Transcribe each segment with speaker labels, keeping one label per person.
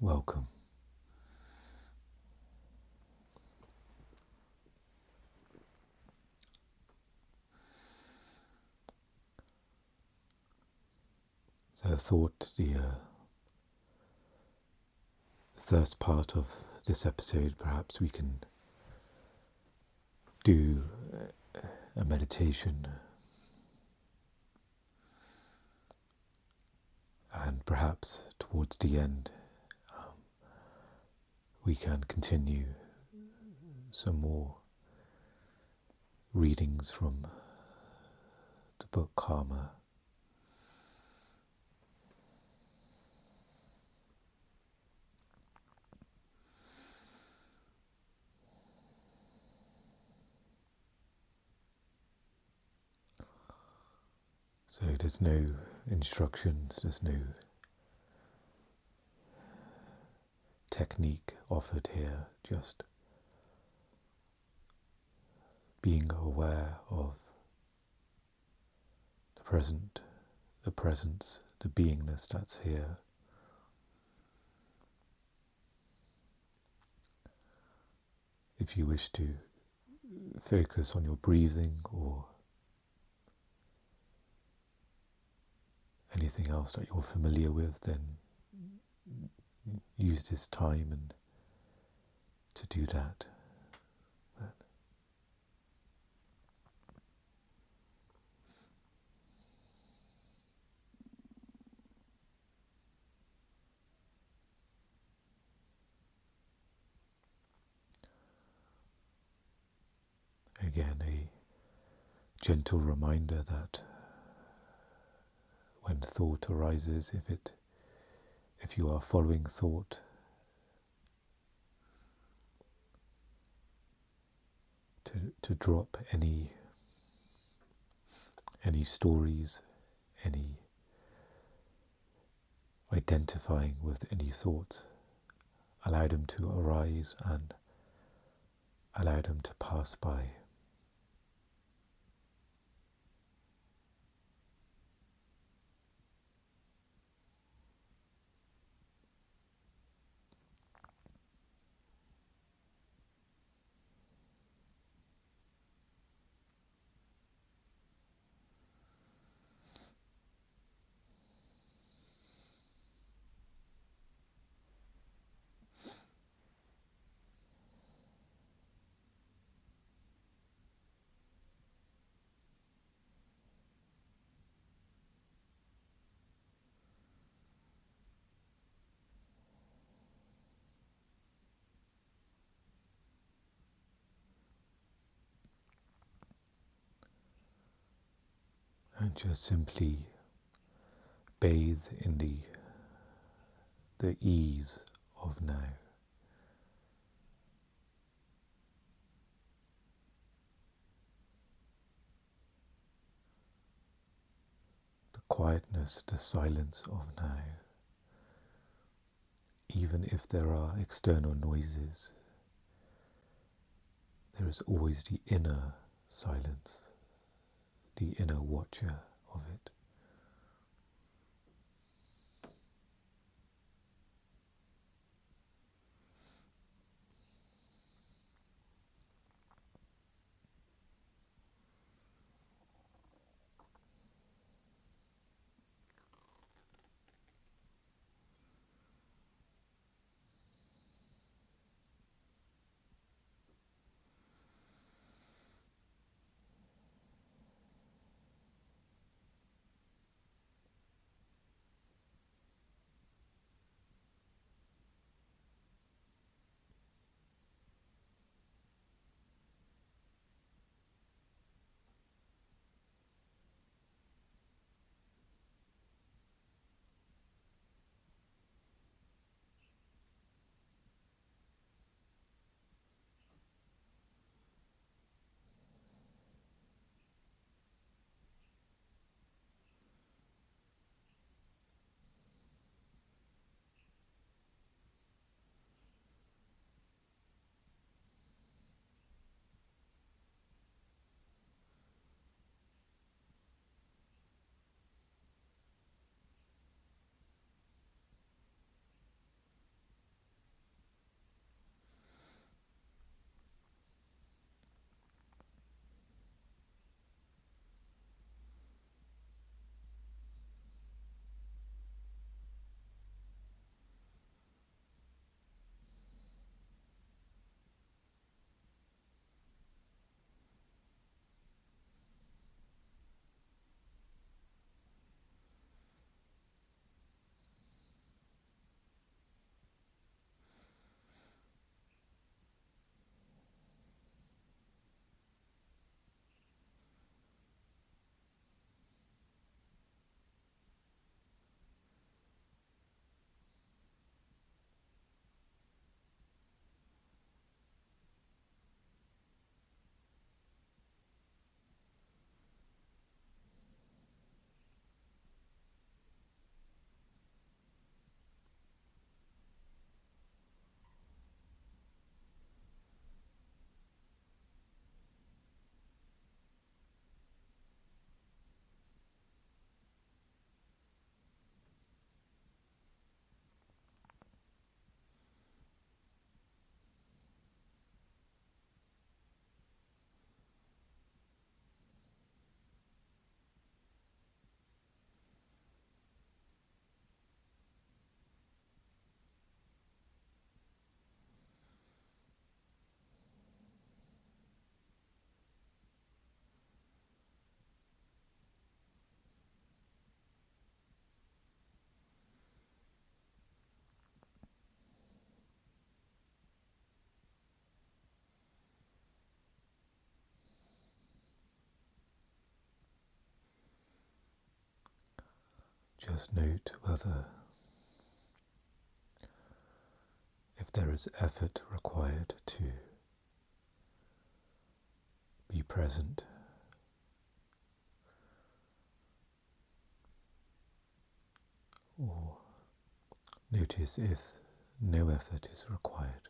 Speaker 1: welcome. So I thought the first part of this episode, perhaps we can do a meditation, and perhaps towards the end we can continue some more readings from the book Karma. So there's no instructions, there's no technique offered here, just being aware of the present, the presence, the beingness that's here. If you wish to focus on your breathing or anything else that you're familiar with, then use this time and to do that. But again, a gentle reminder that when thought arises, if you are following thought, to drop any stories, any identifying with any thoughts. Allow them to arise and allow them to pass by. And just simply bathe in the ease of now. The quietness, the silence of now. Even if there are external noises, there is always the inner silence, the inner watcher of it. just note whether, if there is effort required to be present, or notice if no effort is required.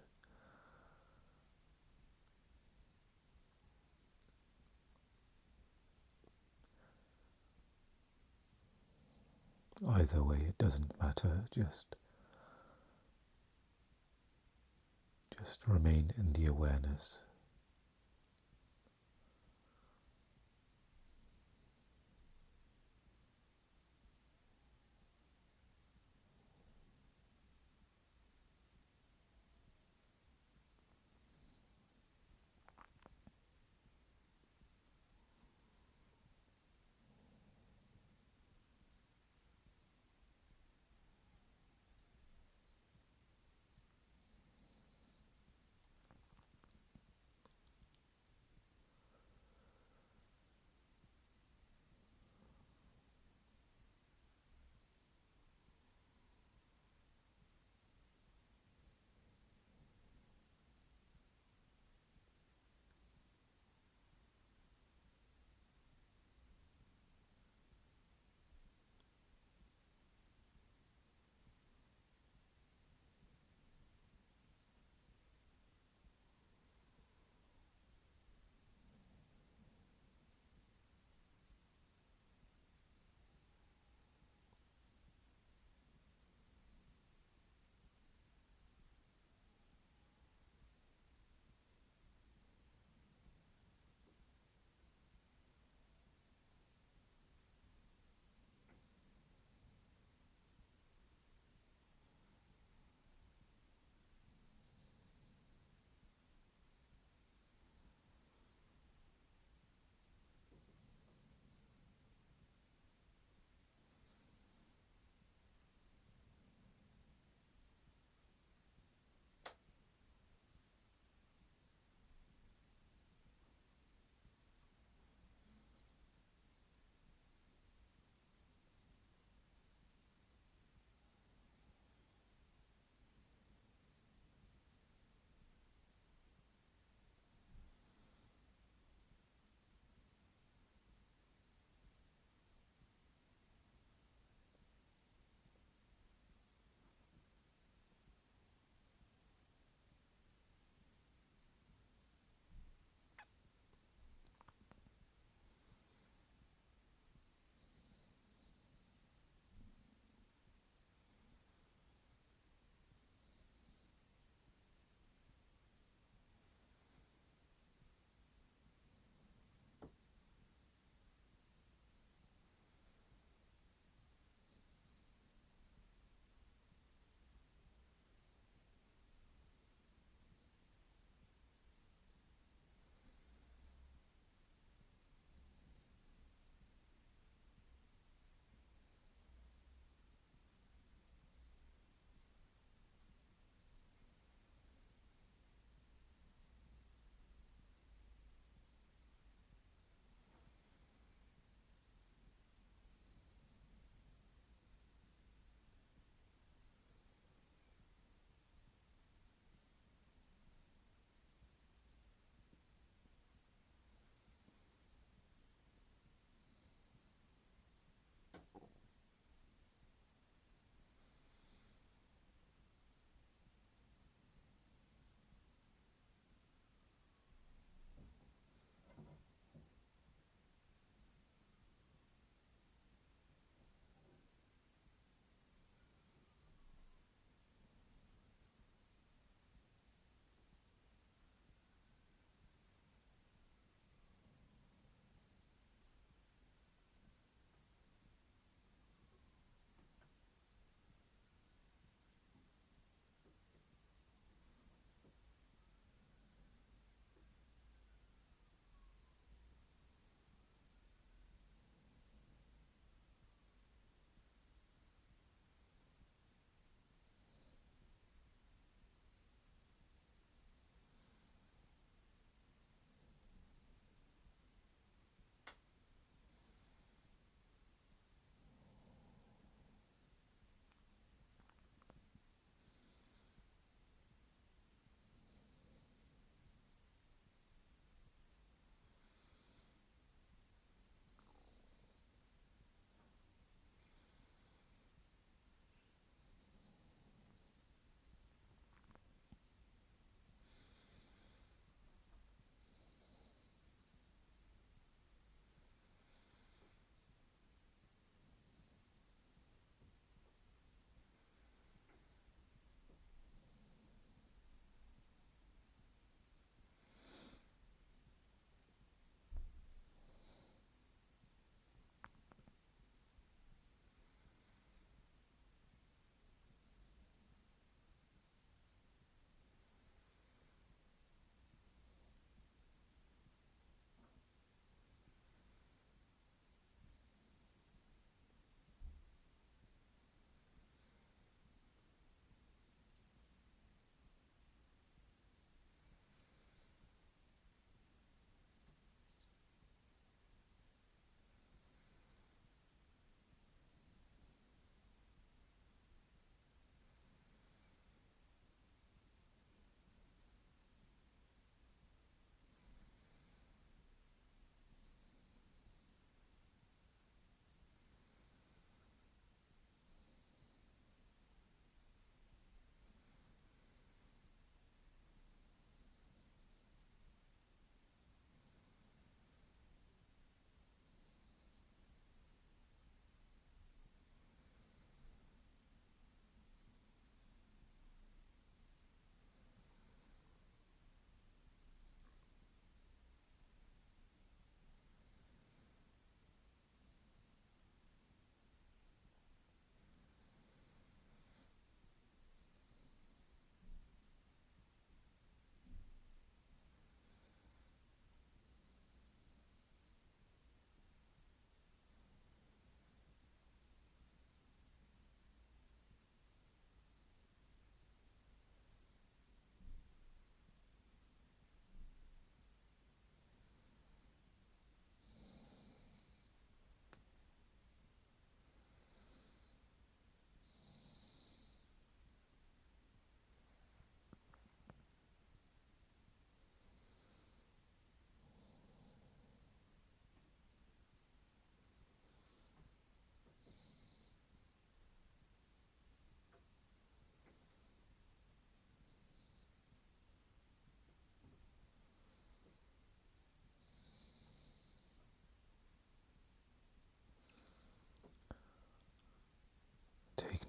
Speaker 1: Either way, it doesn't matter, just remain in the awareness.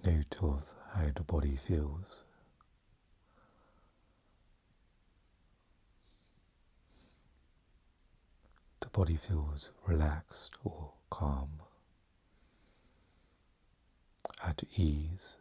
Speaker 1: note of how the body feels. The body feels relaxed or calm, at ease.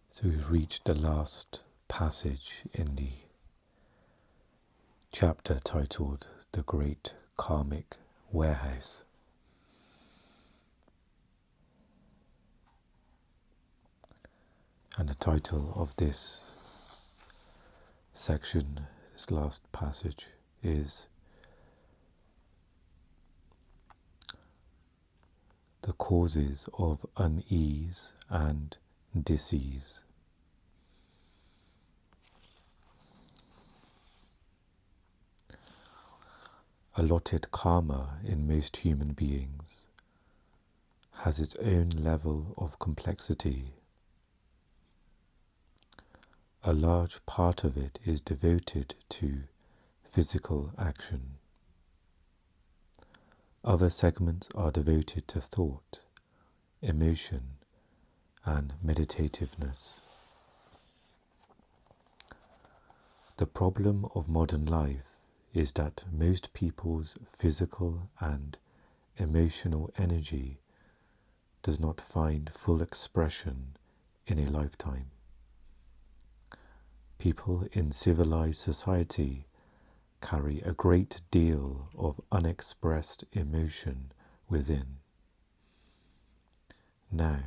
Speaker 1: So we've reached the last passage in the chapter titled The Great Karmic Warehouse. And the title of this section, this last passage, is The Causes of Unease and Disease. Allotted karma in most human beings has its own level of complexity. A large part of it is devoted to physical action. Other segments are devoted to thought, emotion, and meditativeness. The problem of modern life is that most people's physical and emotional energy does not find full expression in a lifetime. People in civilized society carry a great deal of unexpressed emotion within. Now,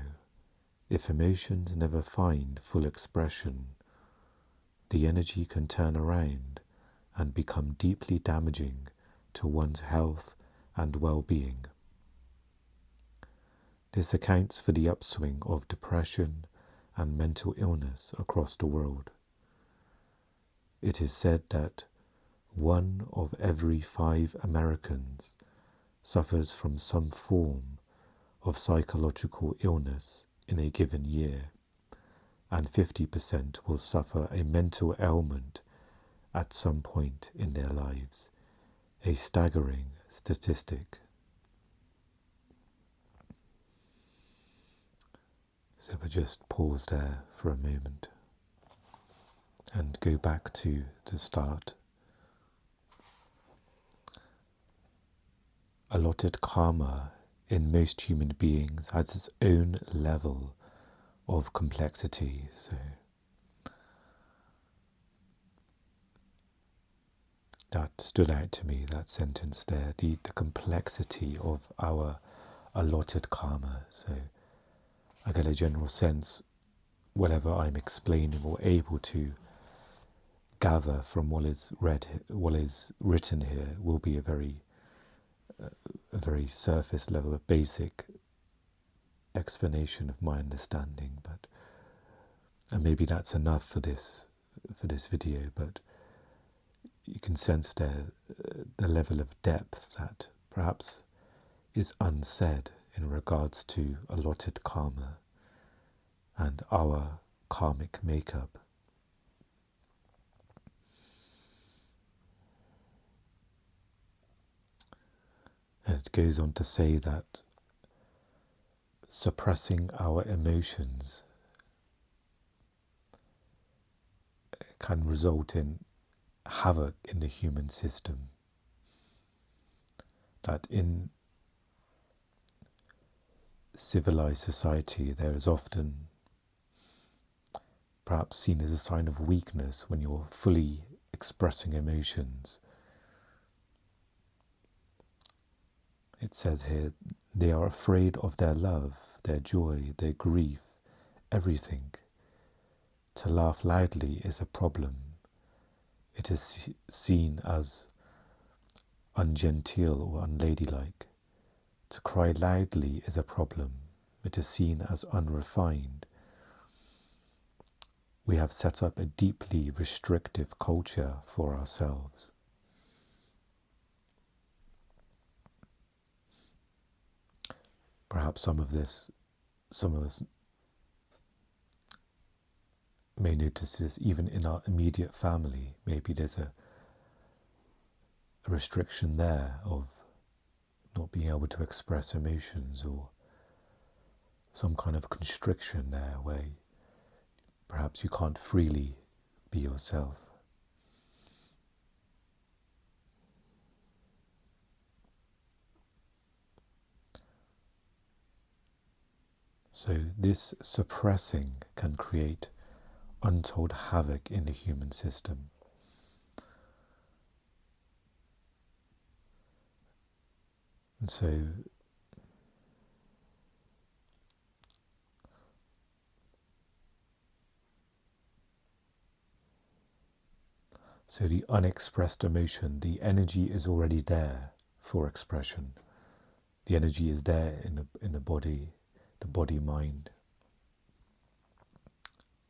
Speaker 1: if emotions never find full expression, the energy can turn around and become deeply damaging to one's health and well-being. This accounts for the upswing of depression and mental illness across the world. It is said that 1 of every 5 Americans suffers from some form of psychological illness in a given year, and 50% will suffer a mental ailment at some point in their lives, a staggering statistic. So we'll just pause there for a moment and go back to the start. Allotted karma in most human beings has its own level of complexity. So that stood out to me, that sentence there, the complexity of our allotted karma. So I get a general sense, whatever I'm explaining or able to gather from what is written here, will be a very surface level, a basic explanation of my understanding. But and maybe that's enough for this video. But you can sense there the level of depth that perhaps is unsaid in regards to allotted karma and our karmic makeup. And it goes on to say that suppressing our emotions can result in havoc in the human system. That in civilized society there is often perhaps seen as a sign of weakness when you're fully expressing emotions. It says here, they are afraid of their love, their joy, their grief, everything. To laugh loudly is a problem. It is seen as ungenteel or unladylike. To cry loudly is a problem. It is seen as unrefined. We have set up a deeply restrictive culture for ourselves. Perhaps some of us may notice this even in our immediate family. Maybe there's a restriction there of not being able to express emotions, or some kind of constriction there where perhaps you can't freely be yourself. So this suppressing can create untold havoc in the human system. And so the unexpressed emotion, the energy is already there for expression. The energy is there in the body mind,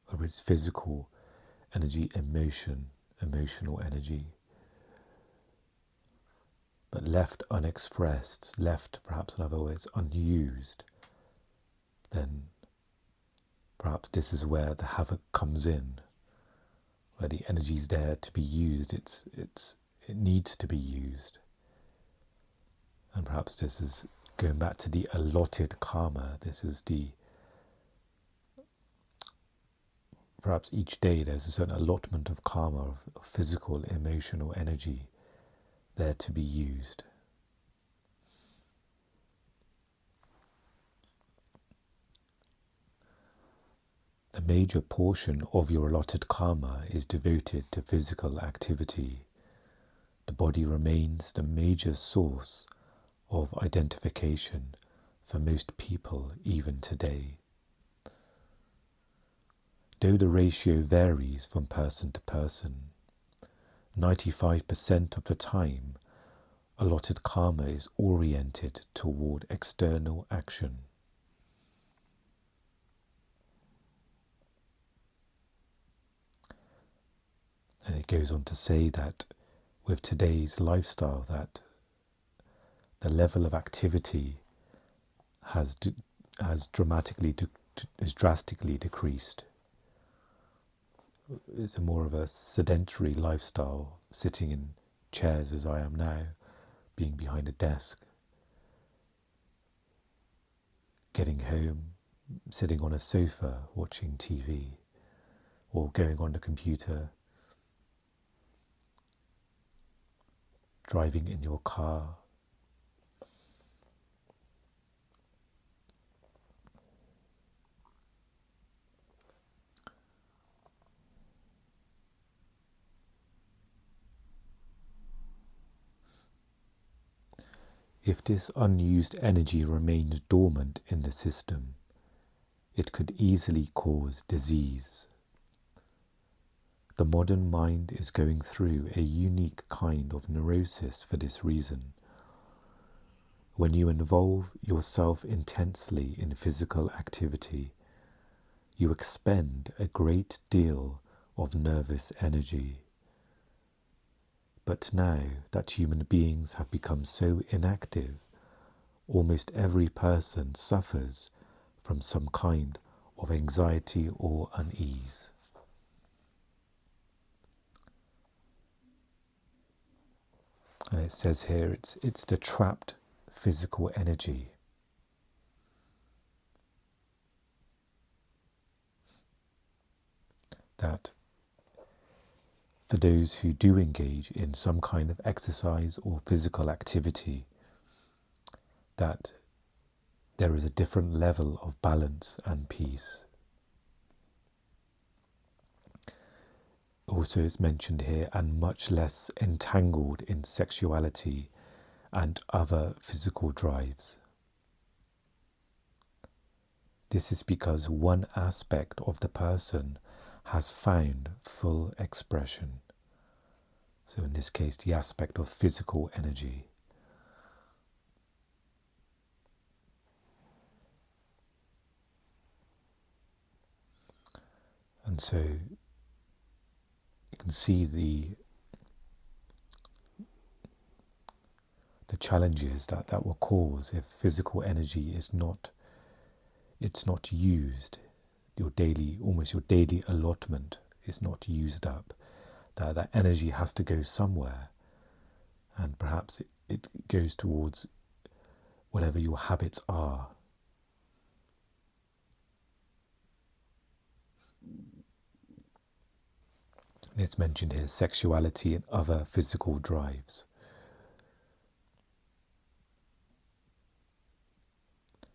Speaker 1: whether it's physical energy, emotional energy. But left unexpressed, left perhaps in other words unused, then perhaps this is where the havoc comes in, where the energy is there to be used. It needs to be used. And perhaps this is going back to the allotted karma. This is perhaps each day there's a certain allotment of karma, of physical, emotional energy there to be used. A major portion of your allotted karma is devoted to physical activity. The body remains the major source of identification for most people even today. Though the ratio varies from person to person, 95% of the time, allotted karma is oriented toward external action. And it goes on to say that with today's lifestyle, that the level of activity has drastically decreased. It's more of a sedentary lifestyle, sitting in chairs as I am now, being behind a desk, getting home, sitting on a sofa, watching TV, or going on the computer, driving in your car. If this unused energy remains dormant in the system, it could easily cause disease. The modern mind is going through a unique kind of neurosis for this reason. When you involve yourself intensely in physical activity, you expend a great deal of nervous energy. But now that human beings have become so inactive, almost every person suffers from some kind of anxiety or unease. And it says here, it's the trapped physical energy. That for those who do engage in some kind of exercise or physical activity, that there is a different level of balance and peace. also it's mentioned here, and much less entangled in sexuality and other physical drives. This is because one aspect of the person has found full expression. So in this case, the aspect of physical energy. And so you can see the challenges that will cause if physical energy is not used. Almost your daily allotment is not used up. That energy has to go somewhere, and perhaps it goes towards whatever your habits are. And it's mentioned here, sexuality and other physical drives.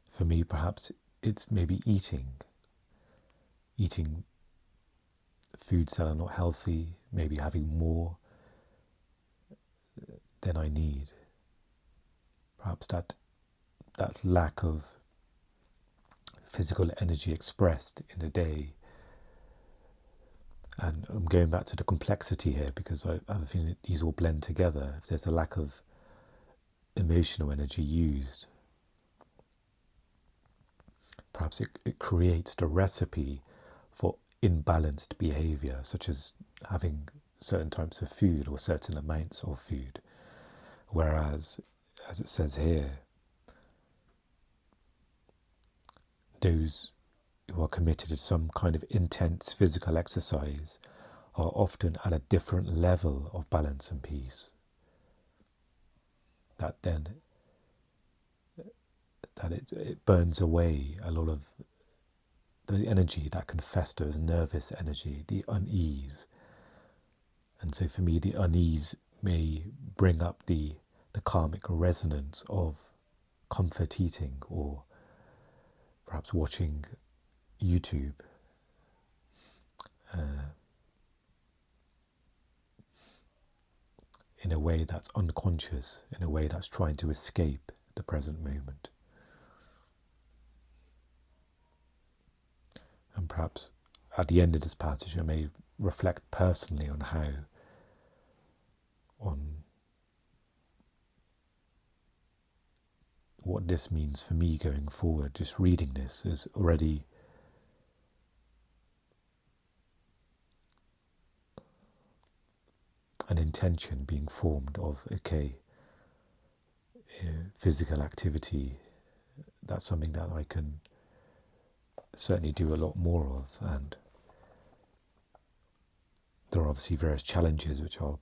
Speaker 1: For me, perhaps it's maybe eating foods that are not healthy, maybe having more than I need. Perhaps that lack of physical energy expressed in a day. And I'm going back to the complexity here because I have a feeling that these all blend together. If there's a lack of emotional energy used, perhaps it creates the recipe for imbalanced behavior, such as having certain types of food or certain amounts of food. Whereas, as it says here, those who are committed to some kind of intense physical exercise are often at a different level of balance and peace. That it burns away a lot of the energy that can fester as nervous energy, the unease. And so for me, the unease may bring up the karmic resonance of comfort eating or perhaps watching YouTube. In a way that's unconscious, in a way that's trying to escape the present moment. And perhaps at the end of this passage I may reflect personally on what this means for me going forward. Just reading this is already an intention being formed of, physical activity, that's something that I can certainly do a lot more of, and there are obviously various challenges which I'll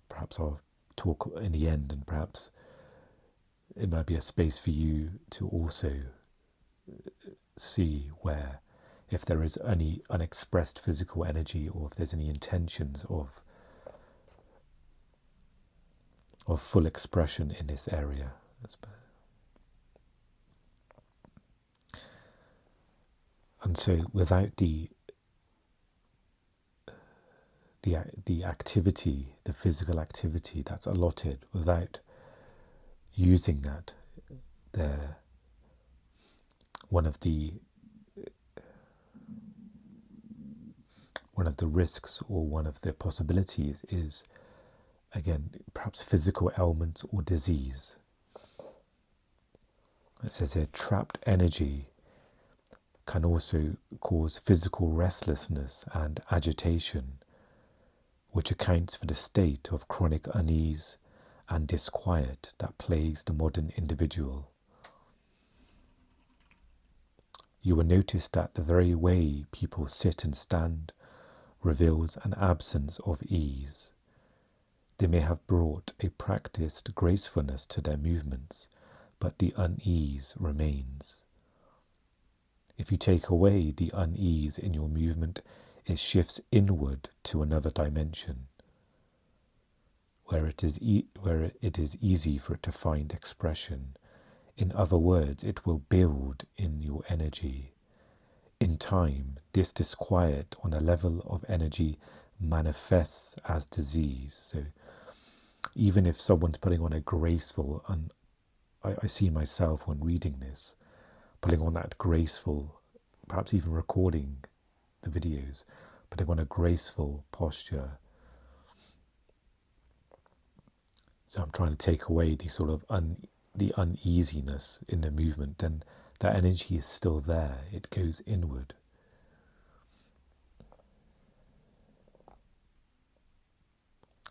Speaker 1: talk in the end, and perhaps it might be a space for you to also see where, if there is any unexpressed physical energy or if there's any intentions of full expression in this area. And so without the activity, the physical activity that's allotted, without using that, one of the risks or one of the possibilities is, again, perhaps physical ailments or disease. It says here, trapped energy can also cause physical restlessness and agitation, which accounts for the state of chronic unease and disquiet that plagues the modern individual. You will notice that the very way people sit and stand reveals an absence of ease. They may have brought a practiced gracefulness to their movements, but the unease remains. If you take away the unease in your movement, it shifts inward to another dimension, where it is easy for it to find expression. In other words, it will build in your energy. In time, this disquiet on a level of energy manifests as disease. So even if someone's putting on a graceful, and I see myself when reading this, putting on that graceful, perhaps even recording the videos, putting on a graceful posture. So I'm trying to take away the sort of the uneasiness in the movement, and that energy is still there. It goes inward.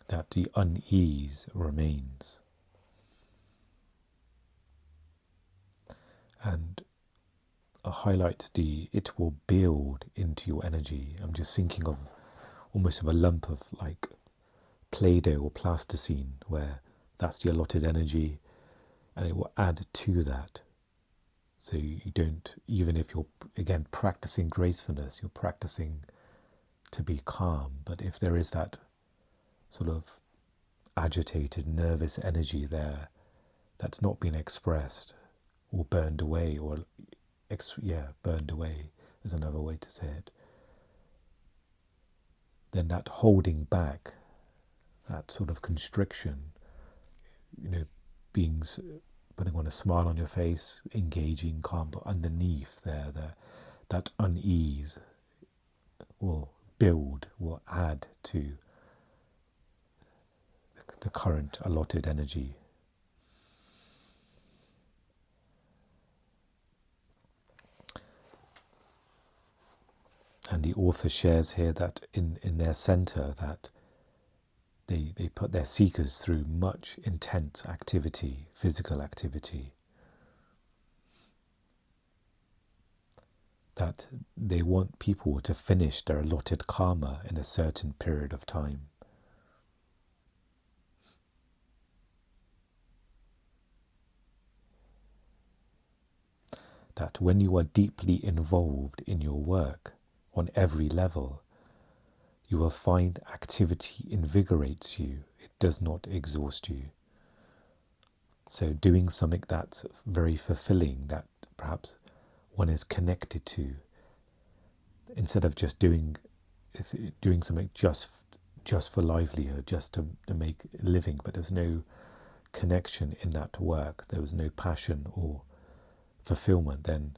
Speaker 1: That the unease remains. And I highlight it will build into your energy. I'm just thinking of almost of a lump of like Play-Doh or plasticine, where that's the allotted energy, and it will add to that. So you don't, even if you're again practicing gracefulness, you're practicing to be calm, but if there is that sort of agitated, nervous energy there that's not been expressed or burned away, or burned away is another way to say it, then that holding back, that sort of constriction, putting on a smile on your face, engaging, calm, but underneath there, that unease will add to the current allotted energy. And the author shares here that in their center, that they put their seekers through much intense activity, physical activity, that they want people to finish their allotted karma in a certain period of time. That when you are deeply involved in your work on every level, you will find activity invigorates you, it does not exhaust you. So doing something that's very fulfilling, that perhaps one is connected to, instead of just doing something just for livelihood, just to make a living, but there's no connection in that work, there was no passion or fulfillment, then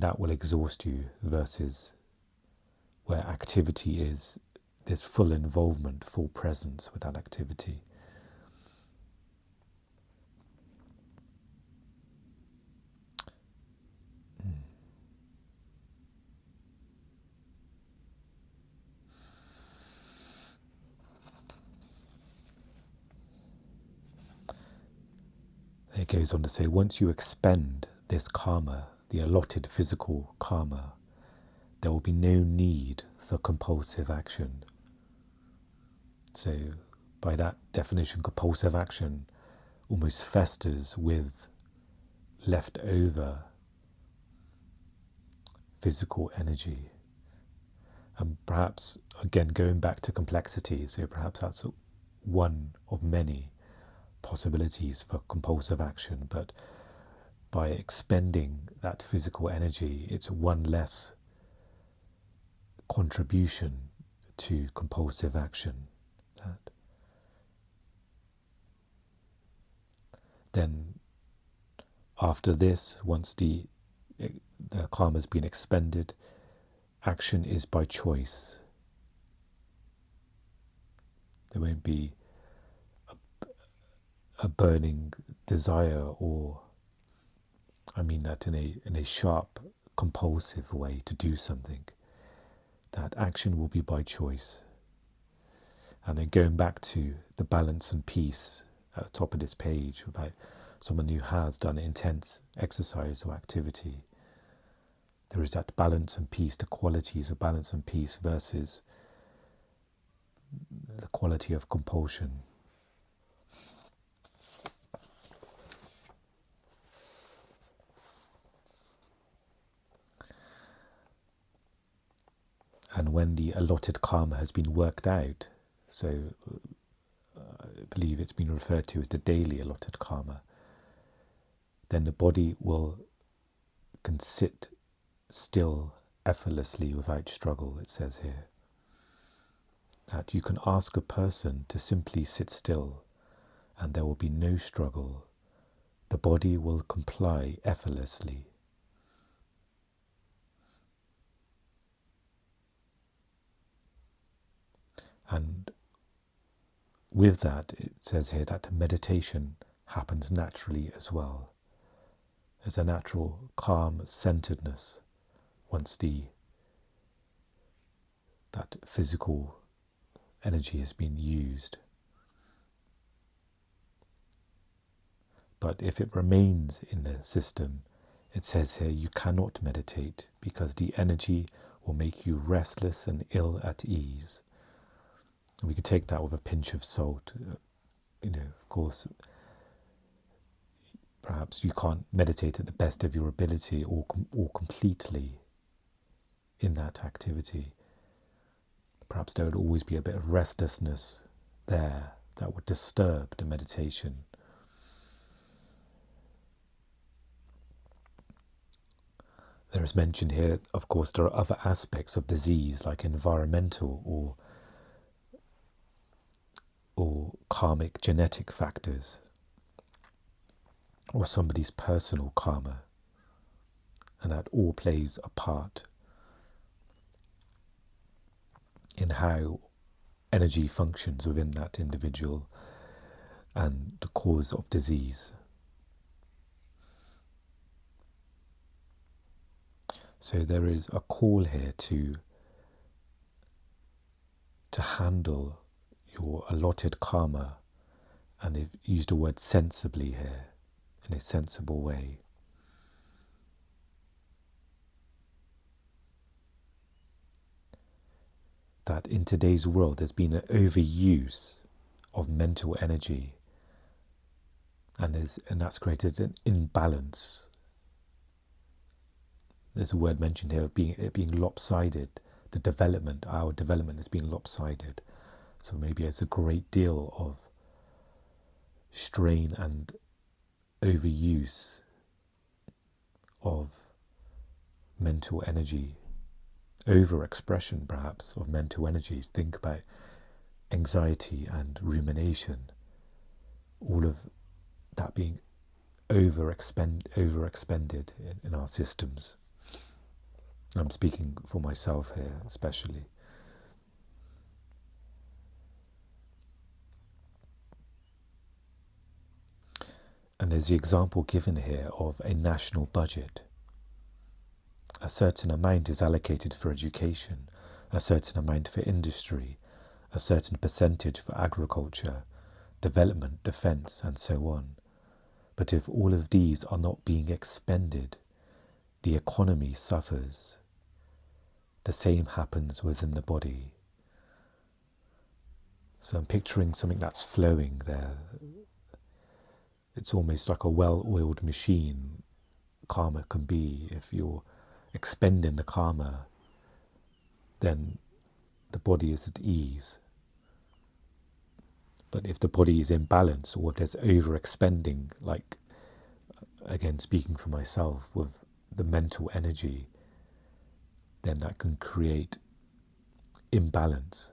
Speaker 1: that will exhaust you, versus where activity is, there's full involvement, full presence with that activity. It goes on to say, once you expend this karma, the allotted physical karma, there will be no need for compulsive action. So by that definition, compulsive action almost festers with leftover physical energy. And perhaps, again, going back to complexity, so perhaps that's one of many possibilities for compulsive action, but by expending that physical energy, it's one less contribution to compulsive action. Then after this, once the karma has been expended, action is by choice. There won't be a burning desire, or I mean that in a sharp, compulsive way to do something. That action will be by choice. And then going back to the balance and peace at the top of this page, about someone who has done intense exercise or activity, there is that balance and peace, the qualities of balance and peace versus the quality of compulsion. And when the allotted karma has been worked out, so I believe it's been referred to as the daily allotted karma, then the body can sit still effortlessly without struggle, it says here. That you can ask a person to simply sit still and there will be no struggle. The body will comply effortlessly. And with that, it says here that meditation happens naturally as well. There's a natural calm centeredness once that physical energy has been used. But if it remains in the system, it says here you cannot meditate because the energy will make you restless and ill at ease. And we could take that with a pinch of salt. Of course, perhaps you can't meditate at the best of your ability or completely in that activity. Perhaps there would always be a bit of restlessness there that would disturb the meditation. There is mention here, of course, there are other aspects of disease like environmental or karmic genetic factors, or somebody's personal karma, and that all plays a part in how energy functions within that individual and the cause of disease. So there is a call here to handle your allotted karma, and they've used the word sensibly here, in a sensible way. That in today's world there's been an overuse of mental energy, and that's created an imbalance. There's a word mentioned here of it being lopsided. Our development has been lopsided. So maybe it's a great deal of strain and overuse of mental energy, overexpression perhaps of mental energy. Think about anxiety and rumination, all of that being overexpended in our systems. I'm speaking for myself here especially. And there's the example given here of a national budget. A certain amount is allocated for education, a certain amount for industry, a certain percentage for agriculture, development, defence, and so on. But if all of these are not being expended, the economy suffers. The same happens within the body. So I'm picturing something that's flowing there. It's almost like a well-oiled machine. Karma can be, if you're expending the karma, then the body is at ease. But if the body is in balance, or if there's overexpending, like, again, speaking for myself, with the mental energy, then that can create imbalance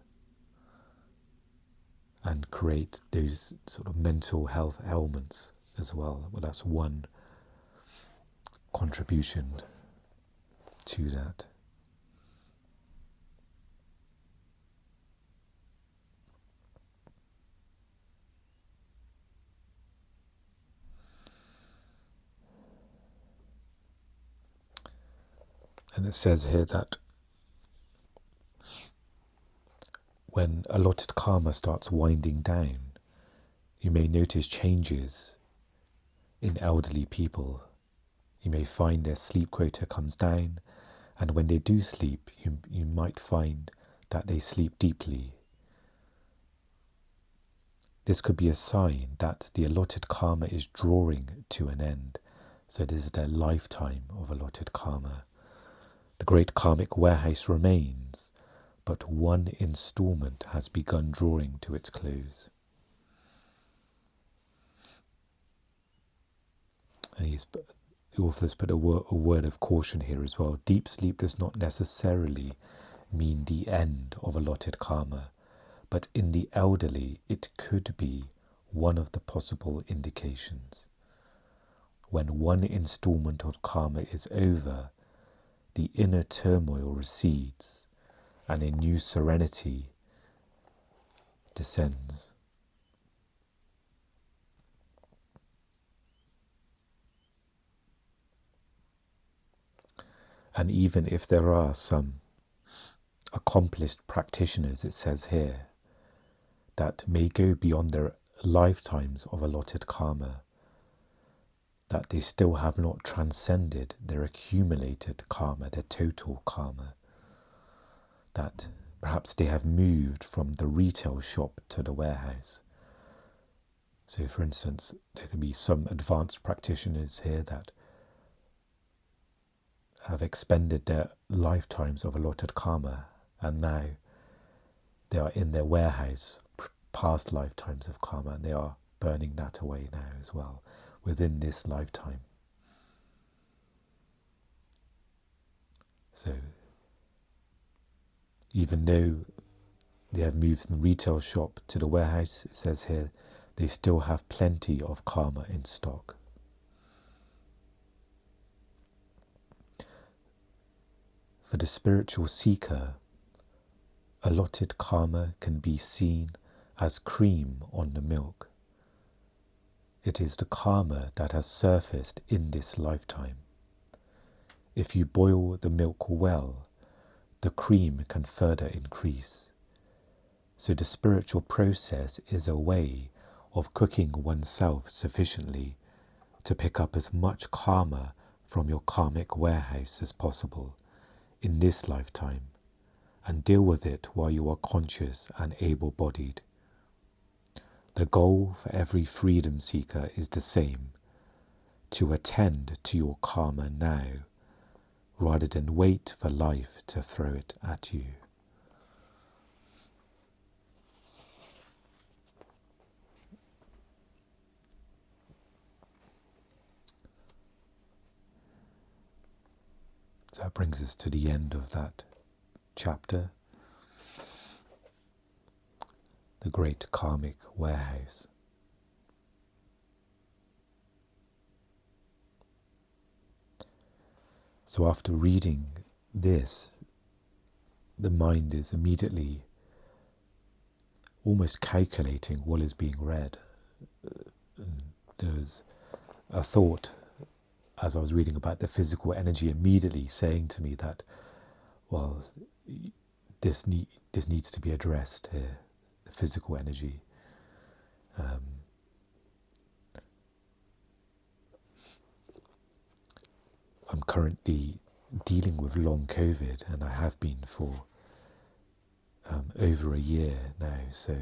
Speaker 1: and create those sort of mental health ailments as well. Well, that's one contribution to that. And it says here that when allotted karma starts winding down, you may notice changes in elderly people. You may find their sleep quota comes down, and when they do sleep, you might find that they sleep deeply. This could be a sign that the allotted karma is drawing to an end. So this is their lifetime of allotted karma. The great karmic warehouse remains, but one installment has begun drawing to its close. And the authors put a word of caution here as well. Deep sleep does not necessarily mean the end of allotted karma, but in the elderly it could be one of the possible indications. When one installment of karma is over, the inner turmoil recedes and a new serenity descends. And even if there are some accomplished practitioners, it says here, that may go beyond their lifetimes of allotted karma, that they still have not transcended their accumulated karma, their total karma, that perhaps they have moved from the retail shop to the warehouse. So for instance, there can be some advanced practitioners here that have expended their lifetimes of allotted karma, and now they are in their warehouse, past lifetimes of karma, and they are burning that away now as well, within this lifetime. So, even though they have moved from the retail shop to the warehouse, it says here, they still have plenty of karma in stock. For the spiritual seeker, allotted karma can be seen as cream on the milk. It is the karma that has surfaced in this lifetime. If you boil the milk well, the cream can further increase. So the spiritual process is a way of cooking oneself sufficiently to pick up as much karma from your karmic warehouse as possible in this lifetime, and deal with it while you are conscious and able-bodied. The goal for every freedom seeker is the same: to attend to your karma now, rather than wait for life to throw it at you. So that brings us to the end of that chapter, the great karmic warehouse. So after reading this, the mind is immediately almost calculating what is being read. There's a thought, as I was reading about the physical energy, immediately saying to me that, well, this needs to be addressed here, the physical energy. I'm currently dealing with long COVID, and I have been for over a year now, so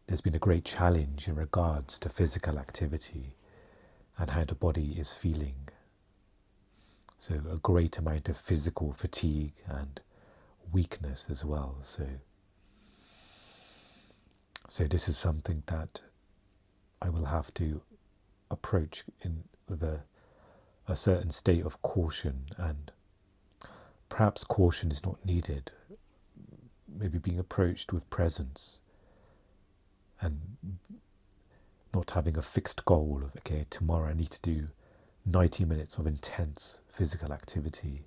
Speaker 1: there's been a great challenge in regards to physical activity and how the body is feeling. So a great amount of physical fatigue and weakness as well. So this is something that I will have to approach with a certain state of caution, and perhaps caution is not needed. Maybe being approached with presence and not having a fixed goal of, okay, tomorrow I need to do 90 minutes of intense physical activity.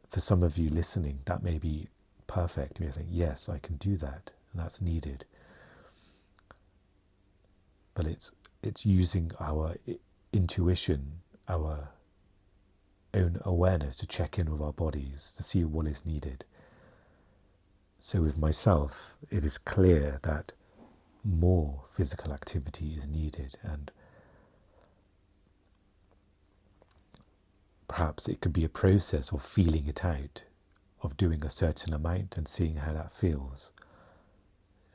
Speaker 1: For some of you listening, that may be perfect. You may think, yes, I can do that, and that's needed. But it's using our intuition, our own awareness to check in with our bodies, to see what is needed. So with myself, it is clear that more physical activity is needed, and perhaps it could be a process of feeling it out, of doing a certain amount and seeing how that feels,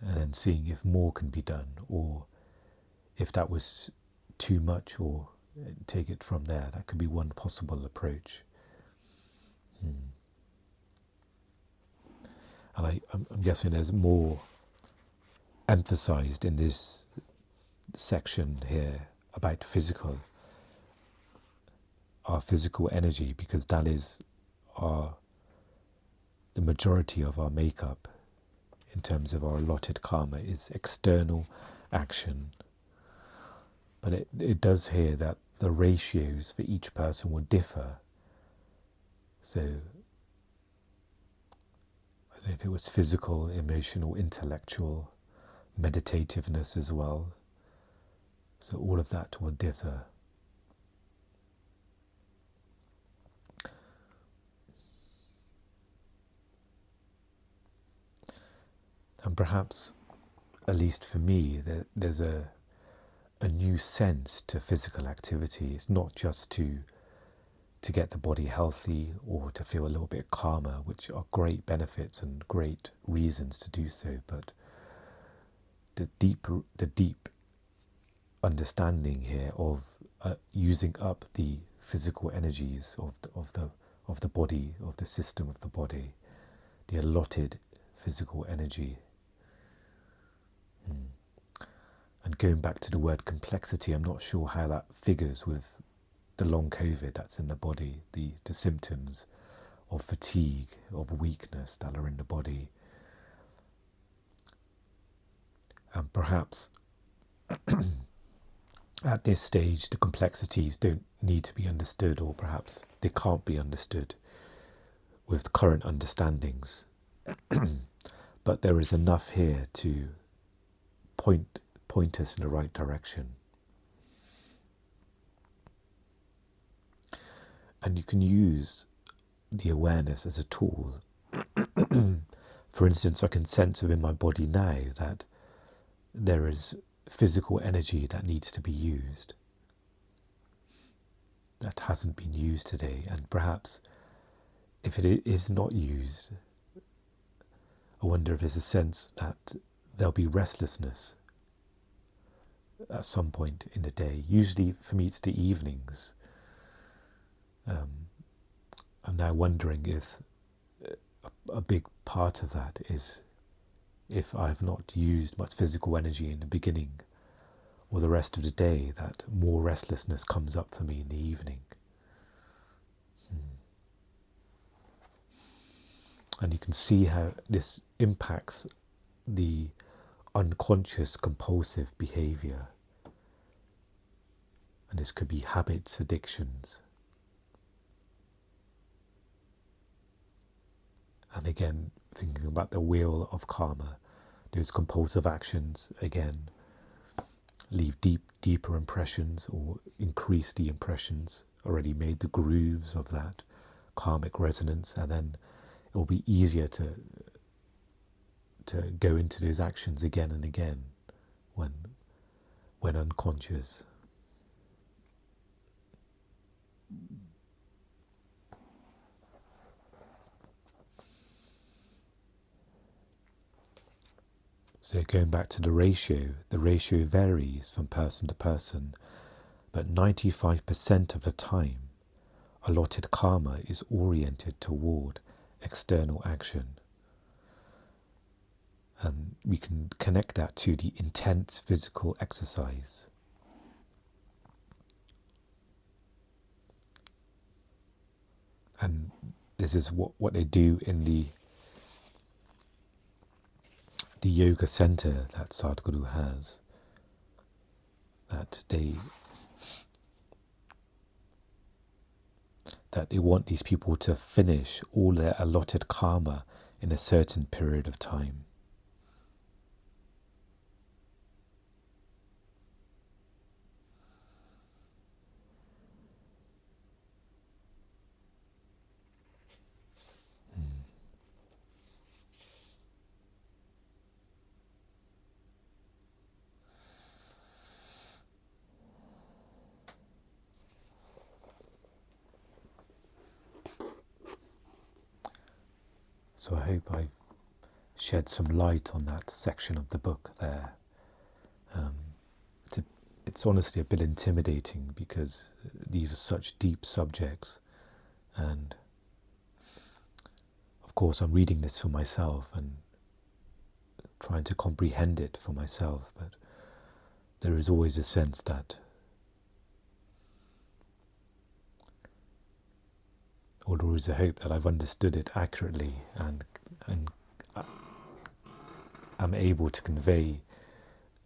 Speaker 1: and then seeing if more can be done, or if that was too much, or take it from there. That could be one possible approach. And I'm guessing there's more emphasized in this section here about physical our physical energy, because that is the majority of our makeup in terms of our allotted karma, is external action. But it does here that the ratios for each person will differ. So, I don't know if it was physical, emotional, intellectual, meditativeness as well. So all of that will differ. And perhaps, at least for me, there's a new sense to physical activity. It's not just to get the body healthy or to feel a little bit calmer, which are great benefits and great reasons to do so, but the deep understanding here of using up the physical energies of the body, of the system of the body, the allotted physical energy. And going back to the word complexity, I'm not sure how that figures with the long COVID that's in the body, the symptoms of fatigue, of weakness that are in the body. And perhaps at this stage the complexities don't need to be understood, or perhaps they can't be understood with current understandings. But there is enough here to point us in the right direction. And you can use the awareness as a tool. For instance, I can sense within my body now that there is physical energy that needs to be used, that hasn't been used today. And perhaps if it is not used, I wonder if there's a sense that there'll be restlessness at some point in the day. Usually for me it's the evenings. I'm now wondering if a big part of that is if I've not used much physical energy in the beginning or the rest of the day, that more restlessness comes up for me in the evening. And you can see how this impacts the unconscious compulsive behavior. And this could be habits, addictions. And again, thinking about the wheel of karma, those compulsive actions, again, leave deeper impressions or increase the impressions, already made the grooves of that karmic resonance, and then it will be easier to go into those actions again and again when unconscious. So going back to the ratio varies from person to person, but 95% of the time, allotted karma is oriented toward external action. And we can connect that to the intense physical exercise. And this is what they do in the yoga center that Sadhguru has, that they want these people to finish all their allotted karma in a certain period of time. So I hope I've shed some light on that section of the book there. It's honestly a bit intimidating because these are such deep subjects, and of course I'm reading this for myself and trying to comprehend it for myself, but there is always a sense that or there is a hope that I've understood it accurately and I'm able to convey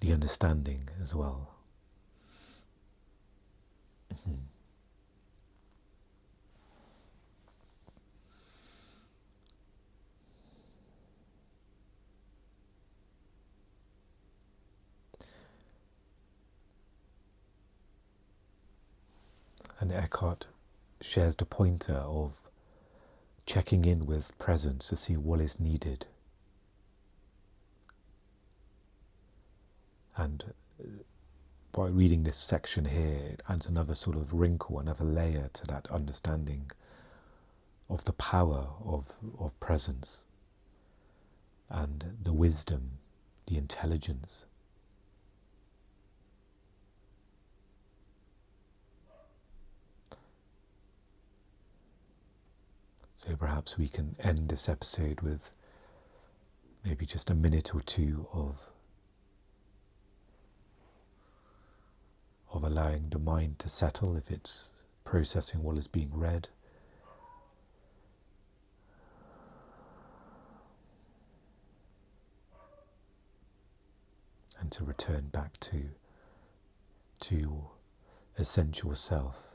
Speaker 1: the understanding as well. And Eckhart shares the pointer of checking in with presence to see what is needed. And by reading this section here, it adds another sort of wrinkle, another layer to that understanding of the power of presence and the wisdom, the intelligence. So perhaps we can end this episode with maybe just a minute or two of allowing the mind to settle if it's processing what is being read. And to return back to your essential self.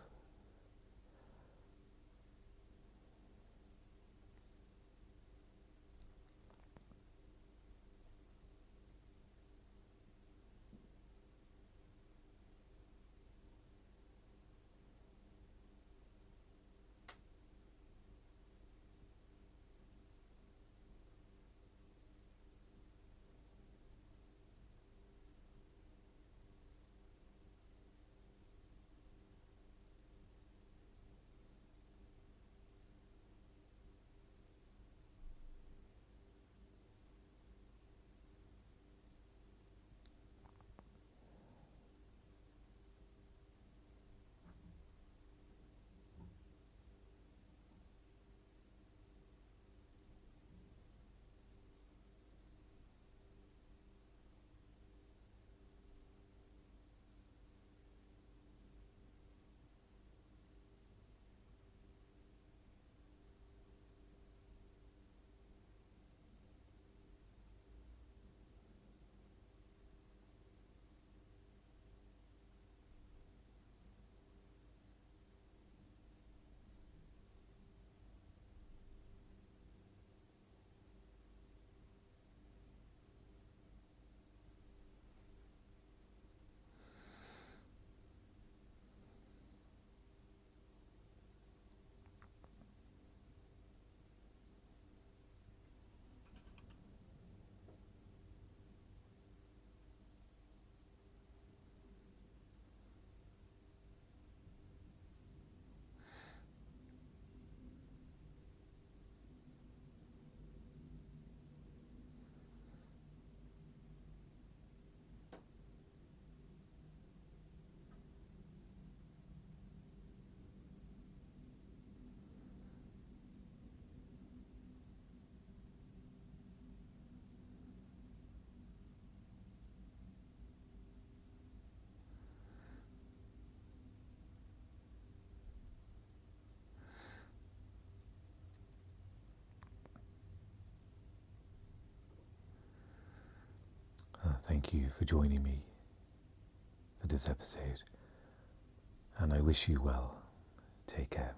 Speaker 1: Thank you for joining me for this episode, and I wish you well. Take care.